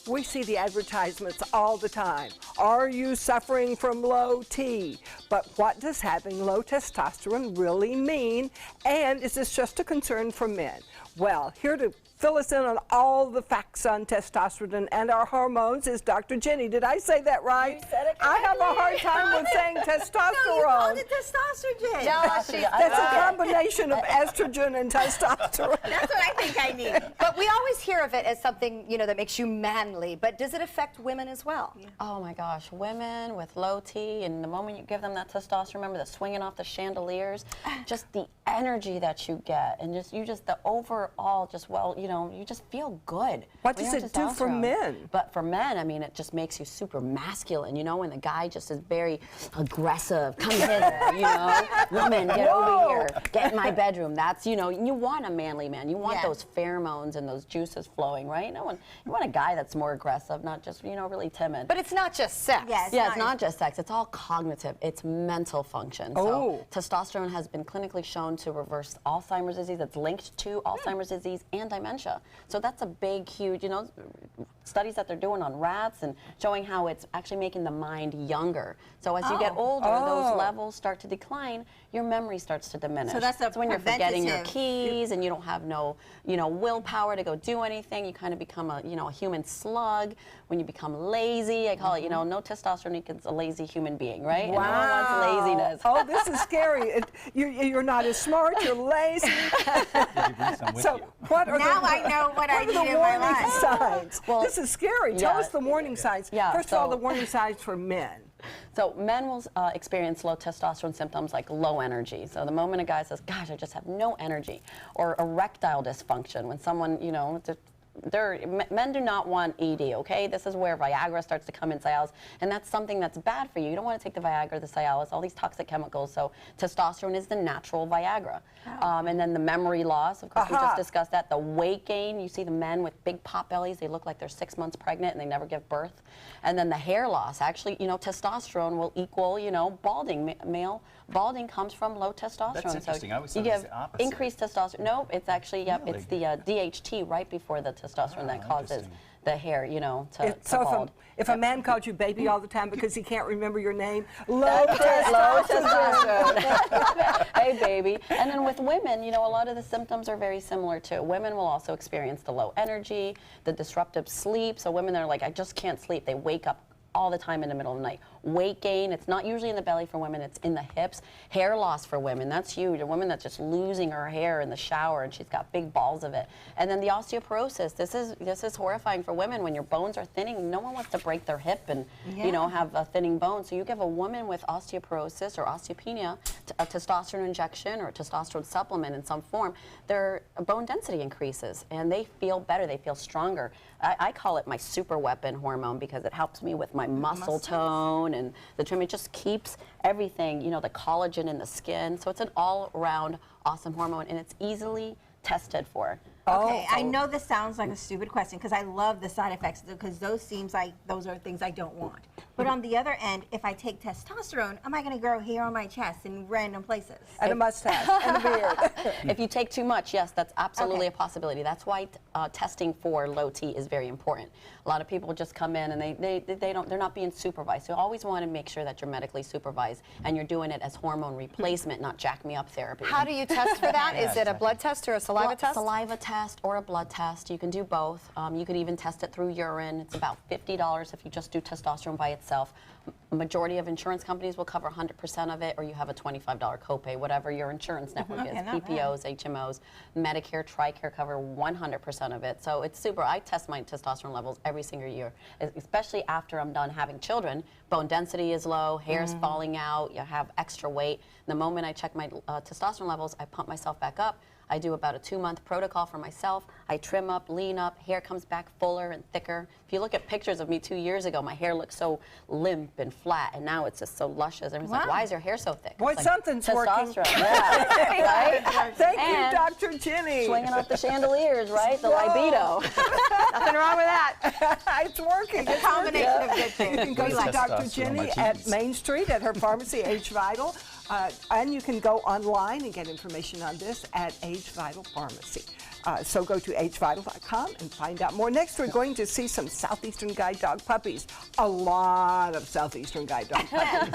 We see the advertisements all the time. Are you suffering from low T? But what does having low testosterone really mean? And is this just a concern for men? Well, here to fill us in on all the facts on testosterone and our hormones is Dr. Jenny. Did I say that right? You said it I have a hard time with saying testosterone. No, you called it testosterone. No, That's a combination of estrogen and testosterone. That's what I think I need. But we always hear of it as something, you know, that makes you manly. But does it affect women as well? Yeah. Oh my gosh, women with low T, and the moment you give them that testosterone, remember the swinging off the chandeliers, just the energy that you get, and just the overall, you just feel good. What does it do for men? But for men, I mean, it just makes you super masculine, when the guy just is very aggressive, come hither, woman, get over here, get in my bedroom. That's, you want a manly man. You want those pheromones and those juices flowing, right? You want a guy that's more aggressive, not just, really timid. But it's not just sex. Yeah, It's not just sex. It's all cognitive. It's mental function. So testosterone has been clinically shown to reverse Alzheimer's disease. It's linked to Alzheimer's disease and dementia. So that's a big, huge, studies that they're doing on rats and showing how it's actually making the mind younger. So as you get older, those levels start to decline, your memory starts to diminish. So that's when you're forgetting your preventative. keys and you don't have no, willpower to go do anything. You kind of become a, a human slug. When you become lazy, I call it, no testosterone equals a lazy human being, right? Wow. And no one wants laziness. Oh, this is scary. You're not as smart, you're lazy. So what are Now the, I know what I are need the in my warning life. signs? Well, this is scary. Tell us the warning signs. Yeah, First of all, so- the warning signs for men. So men will experience low testosterone symptoms like low energy. So the moment a guy says, gosh, I just have no energy, or erectile dysfunction, when someone, men do not want ED, okay? This is where Viagra starts to come in, Cialis, and that's something that's bad for you. You don't want to take the Viagra, the Cialis, all these toxic chemicals, so testosterone is the natural Viagra. And then the memory loss, of course, we just discussed that. The weight gain, you see the men with big pot bellies, they look like they're 6 months pregnant and they never give birth. And then the hair loss, actually, testosterone will equal, balding. Male balding comes from low testosterone. That's interesting. So I was you thought it was give the opposite. increased testosterone. No, it's actually, it's the DHT right before the testosterone that causes interesting. the hair, to So bald. if a man called you baby all the time because he can't remember your name, low Low testosterone. testosterone. Hey, baby. And then with women, a lot of the symptoms are very similar too. Women will also experience the low energy, the disruptive sleep. So women that are like, I just can't sleep. They wake up all the time in the middle of the night. Weight gain, it's not usually in the belly for women, it's in the hips. Hair loss for women, that's huge. A woman that's just losing her hair in the shower and she's got big balls of it. And then the osteoporosis, this is horrifying for women when your bones are thinning. No one wants to break their hip and have a thinning bone. So you give a woman with osteoporosis or osteopenia a testosterone injection or a testosterone supplement in some form, their bone density increases and they feel better, they feel stronger. I call it my super weapon hormone because it helps me with my muscle tone and the trim. It just keeps everything, the collagen in the skin. So it's an all-around awesome hormone and it's easily tested for. Okay, I know this sounds like a stupid question because I love the side effects because those are things I don't want. But on the other end, if I take testosterone, am I going to grow hair on my chest in random places? And a mustache and a beard. If you take too much, yes, that's absolutely a possibility. That's why testing for low T is very important. A lot of people just come in and they're not being supervised. So you always want to make sure that you're medically supervised and you're doing it as hormone replacement, not jack me up therapy. How do you test for that? Is it a blood test or a saliva test? Saliva test or a blood test. You can do both. You could even test it through urine. It's about $50 if you just do testosterone by itself. A majority of insurance companies will cover 100% of it, or you have a $25 copay, whatever your insurance network is. PPOs, HMOs, Medicare, TRICARE cover 100% of it. So it's super. I test my testosterone levels every single year, especially after I'm done having children. Bone density is low, hair's falling out, you have extra weight. The moment I check my testosterone levels, I pump myself back up. I do about a 2-month protocol for myself. I trim up, lean up, hair comes back fuller and thicker. If you look at pictures of me 2 years ago, my hair looked so limp and flat, and now it's just so luscious. Everyone's like, why is your hair so thick? Boy, It's like, something's working. testosterone. Yeah, right? Thank you, And Dr. Jenny. Swinging off the chandeliers, right? The libido. Nothing wrong with that. It's working. It's a combination of good You things. can go We to like Dr. testosterone Jenny on my at cheeks. Main Street at her pharmacy, Age Vital. And you can go online and get information on this at Age Vital Pharmacy. So go to agevital.com and find out more. Next, we're going to see some Southeastern Guide dog puppies. A lot of Southeastern Guide dog puppies.